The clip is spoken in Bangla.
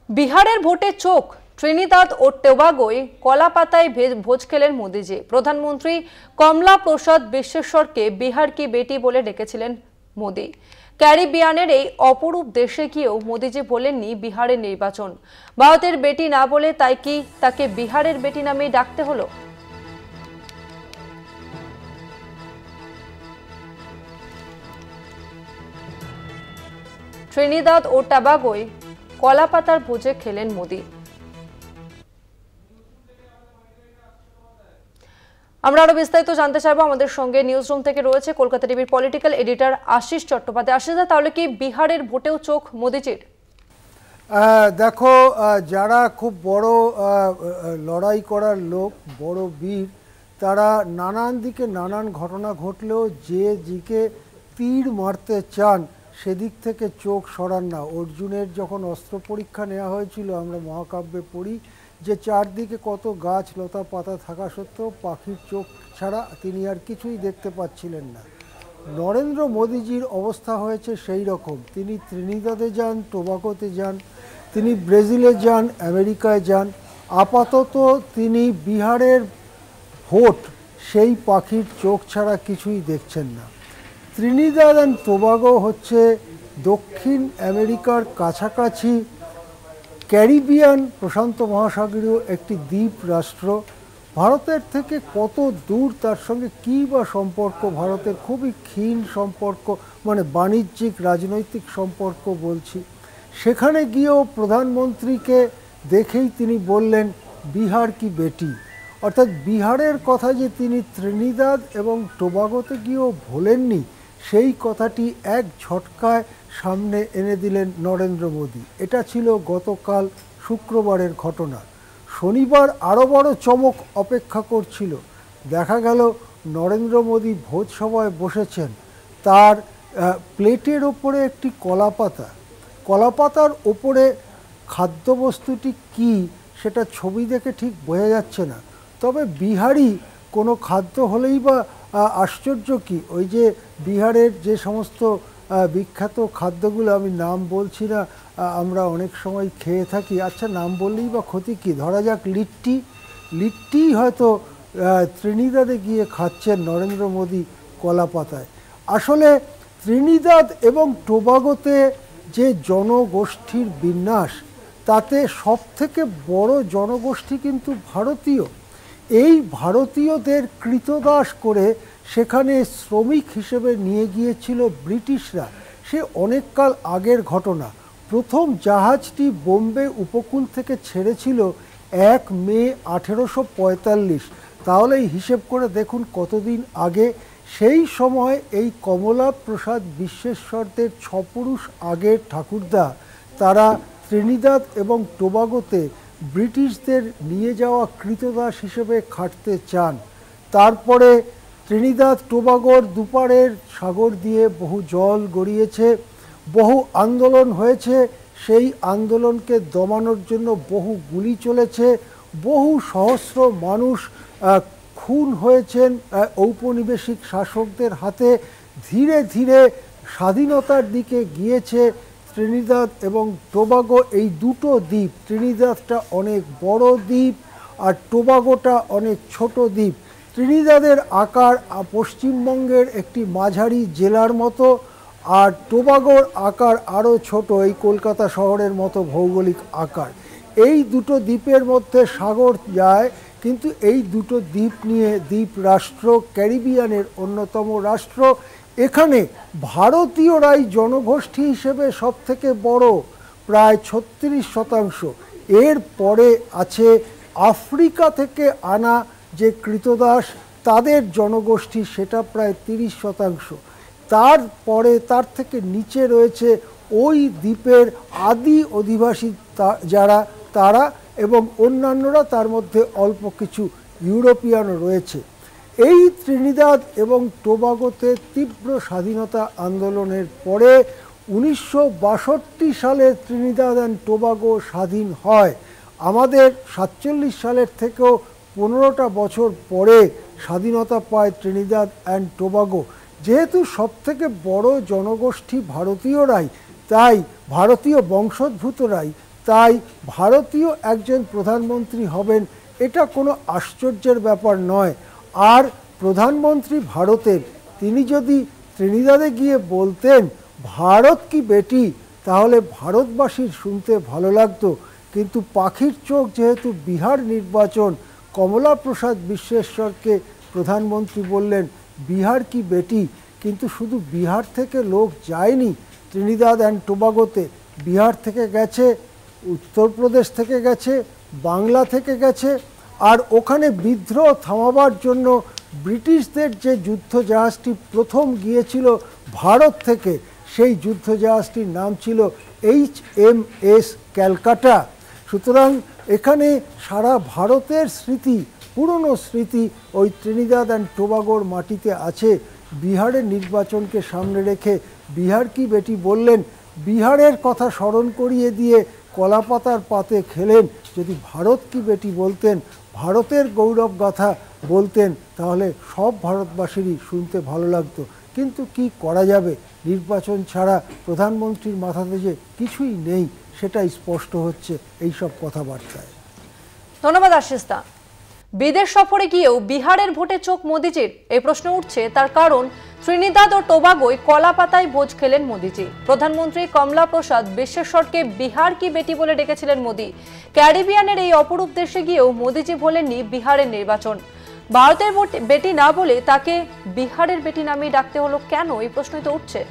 বিহারের ভোটে চোখ ত্রিনিদাদ ও টোবাগোয় কলাপাতায় ভোজ খেলেন মোদিজি। প্রধানমন্ত্রী কমলা প্রসাদ বিশ্বেশ্বরকে বিহার কি বেটি বলে ডেকেছিলেন মোদি। ক্যারিবিয়ানের এই অপরূপ দেশে গিয়েও মোদিজি বলেননি বিহারের নির্বাচন ভারতের বেটি না বলে তাই কি তাকে বিহারের বেটি নামেই ডাকতে হলো। ত্রিনিদাদ ও টোবাগোয় কলাপাতার ভোজে খেলেন মোদি। আমরা আরো বিস্তারিত জানতে চাইবো। আমাদের সঙ্গে নিউজ রুম থেকে রয়েছে কলকাতা টিভির পলিটিক্যাল এডিটর আশিস চট্টোপাধ্যায়। আশিস দা, তাহলে কি বিহারের ভোটেও চোখ মোদিজির? দেখো, যারা খুব বড় লড়াই করার লোক, বড় বীর, তারা নানান দিকে নানান ঘটনা ঘটলেও যে দিকে তীর মারতে চান সেদিক থেকে চোখ সরান না। অর্জুনের যখন অস্ত্র পরীক্ষা নেওয়া হয়েছিল, আমরা মহাকাব্যে পড়ি যে চারদিকে কত গাছ লতা পাতা থাকা সত্ত্বেও পাখির চোখ ছাড়া তিনি আর কিছুই দেখতে পাচ্ছিলেন না। নরেন্দ্র মোদীজির অবস্থা হয়েছে সেই রকম। তিনি ত্রিনিদাদে যান, টোবাগোতে যান, তিনি ব্রাজিলে যান, আমেরিকায় যান, আপাতত তিনি বিহারের ভোট সেই পাখির চোখ ছাড়া কিছুই দেখছেন না। ত্রিনিদাদ অ্যান্ড টোবাগো হচ্ছে দক্ষিণ আমেরিকার কাছাকাছি ক্যারিবিয়ান প্রশান্ত মহাসাগরীয় একটি দ্বীপ রাষ্ট্র। ভারতের থেকে কত দূর, তার সঙ্গে কী বা সম্পর্ক? ভারতের খুবই ক্ষীণ সম্পর্ক, মানে বাণিজ্যিক রাজনৈতিক সম্পর্ক বলছি। সেখানে গিয়েও প্রধানমন্ত্রীকে দেখেই তিনি বললেন বিহার কি বেটি, অর্থাৎ বিহারের কথা যে তিনি ত্রিনিদাদ এবং টোবাগোতে গিয়েও ভোলেননি, সেই কথাটি এক ঝটকায় সামনে এনে দিলেন নরেন্দ্র মোদী। এটা ছিল গতকাল শুক্রবারের ঘটনা। শনিবার আরও বড় চমক অপেক্ষা করছিল। দেখা গেল নরেন্দ্র মোদী ভোজসভায় বসেছেন, তার প্লেটের ওপরে একটি কলাপাতা, কলাপাতার ওপরে খাদ্যবস্তুটি কি সেটা ছবি দেখে ঠিক বোঝা যাচ্ছে না। তবে বিহারি কোনো খাদ্য হলেই বা আশ্চর্য কি? ওই যে বিহারের যে সমস্ত বিখ্যাত খাদ্যগুলো, আমি নাম বলছি না, আমরা অনেক সময় খেয়ে থাকি, আচ্ছা নাম বললেই বা ক্ষতি কী? ধরা যাক লিট্টি, লিট্টি হয়তো ত্রিনিদাদে গিয়ে খাচ্ছেন নরেন্দ্র মোদী কলাপাতায়। আসলে ত্রিনিদাদ এবং টোবাগোতে যে জনগোষ্ঠীর বিন্যাস, তাতে সবথেকে বড় জনগোষ্ঠী কিন্তু ভারতীয়। এই ভারতীয়দের কৃতদাস করে সেখানে শ্রমিক হিসেবে নিয়ে গিয়েছিল ব্রিটিশরা। সে অনেককাল আগের ঘটনা। প্রথম জাহাজটি বোম্বে উপকূল থেকে ছেড়েছিল 1 মে 1845। তাহলে হিসেব করে দেখুন কতদিন আগে। সেই সময় এই কমলা প্রসাদ বিশ্বেশ্বরদের 6 পুরুষ আগের ঠাকুরদা, তারা ত্রিনিদাদ এবং টোবাগোতে ব্রিটিশদের নিয়ে যাওয়া কৃতদাস হিসেবে খাটতে চান। তারপরে ত্রিনিদাদ টোবাগোর দুপারের সাগর দিয়ে বহু জল গড়িয়েছে, বহু আন্দোলন হয়েছে, সেই আন্দোলনকে দমানোর জন্য বহু গুলি চলেছে, বহু সহস্র মানুষ খুন হয়েছেন ঔপনিবেশিক শাসকদের হাতে। ধীরে ধীরে স্বাধীনতার দিকে গিয়েছে ত্রিনিদাদ এবং টোবাগো। এই দুটো দ্বীপ, ত্রিনিদাদটা অনেক বড় দ্বীপ আর টোবাগোটা অনেক ছোট দ্বীপ। ত্রিনিদাদের আকার পশ্চিমবঙ্গের একটি মাঝারি জেলার মতো, আর টোবাগোর আকার আরও ছোট, এই কলকাতা শহরের মতো ভৌগোলিক আকার। এই দুটো দ্বীপের মধ্যে সাগর যায়, কিন্তু এই দুটো দ্বীপ নিয়ে দ্বীপ রাষ্ট্র, ক্যারিবিয়ানের অন্যতম রাষ্ট্র। এখানে ভারতীয়রাই জনগোষ্ঠী হিসেবে সবথেকে বড়, প্রায় 36%। এর পরে আছে আফ্রিকা থেকে আনা যে কৃতদাস, তাদের জনগোষ্ঠী, সেটা প্রায় 30%। তারপরে তার থেকে নিচে রয়েছে ওই দ্বীপের আদি অধিবাসী যারা, তারা, এবং অন্যান্যরা, তার মধ্যে অল্প কিছু ইউরোপিয়ানও রয়েছে। এই ত্রিনিদাদ এবং টোবাগোতে তীব্র স্বাধীনতা আন্দোলনের পরে 1962 সালে ত্রিনিদাদ অ্যান্ড টোবাগো স্বাধীন হয়। আমাদের 47 সালের থেকেও 15টা বছর পরে স্বাধীনতা পায় ত্রিনিদাদ অ্যান্ড টোবাগো। যেহেতু সবথেকে বড় জনগোষ্ঠী ভারতীয়রাই, তাই ভারতীয় বংশোদ্ভূতরাই, তাই ভারতীয় একজন প্রধানমন্ত্রী হবেন এটা কোনো আশ্চর্যের ব্যাপার নয়। আর প্রধানমন্ত্রী ভারতের, তিনি যদি ত্রিনিদাদে গিয়ে বলতেন ভারত কি বেটি, তাহলে ভারতবাসীর শুনতে ভালো লাগতো। কিন্তু পাখির চোখ যেহেতু বিহার নির্বাচন, কমলা প্রসাদ বিশ্বেশ্বরকে প্রধানমন্ত্রী বললেন বিহার কি বেটি। কিন্তু শুধু বিহার থেকে লোক যায়নি ত্রিনিদাদ অ্যান্ড টোবাগোতে, বিহার থেকে গেছে, উত্তরপ্রদেশ থেকে গেছে, বাংলা থেকে গেছে। আর ওখানে বিদ্রোহ থামাবার জন্য ব্রিটিশদের যে যুদ্ধজাহাজটি প্রথম গিয়েছিল ভারত থেকে, সেই যুদ্ধজাহাজটির নাম ছিল HMS ক্যালকাটা। সুতরাং এখানে সারা ভারতের স্মৃতি, পুরনো স্মৃতি ওই ত্রিনিদাদ অ্যান্ড টোবাগোর মাটিতে আছে। বিহারের নির্বাচনকে সামনে রেখে বিহার কি বেটি বললেন, বিহারের কথা স্মরণ করিয়ে দিয়ে কলাপাতার পাতে খেলেন। যদি ভারত কি বেটি বলতেন, ভারতের গৌরব গাথা বলতেন, তাহলে সব ভারতবাসীরই শুনতে ভালো লাগতো। কিন্তু কি করা যাবে, নির্বাচন ছাড়া প্রধানমন্ত্রীর মাথাতে যে কিছুই নেই সেটাই স্পষ্ট হচ্ছে এইসব কথাবার্তায়। ধন্যবাদ আশিস দা। বিদেশ সফরে গিয়েও বিহারের ভোটে চোখ মোদিজির, এই প্রশ্ন উঠছে। তার কারণ ত্রিনিদাদ ও টোবাগোয় কলা পাতায় ভোজ খেলেন মোদিজি। প্রধানমন্ত্রী কমলা প্রসাদ বিশ্বেশ্বরকে বিহার কি বেটি বলে ডেকেছিলেন মোদি। ক্যারিবিয়ানের এই অপরূপ দেশে গিয়েও মোদিজি বলেননি বিহারের নির্বাচন। ভারতের বেটি না বলে তাকে বিহারের বেটি নামে ডাকতে হলো কেন, এই প্রশ্নই তো উঠছে।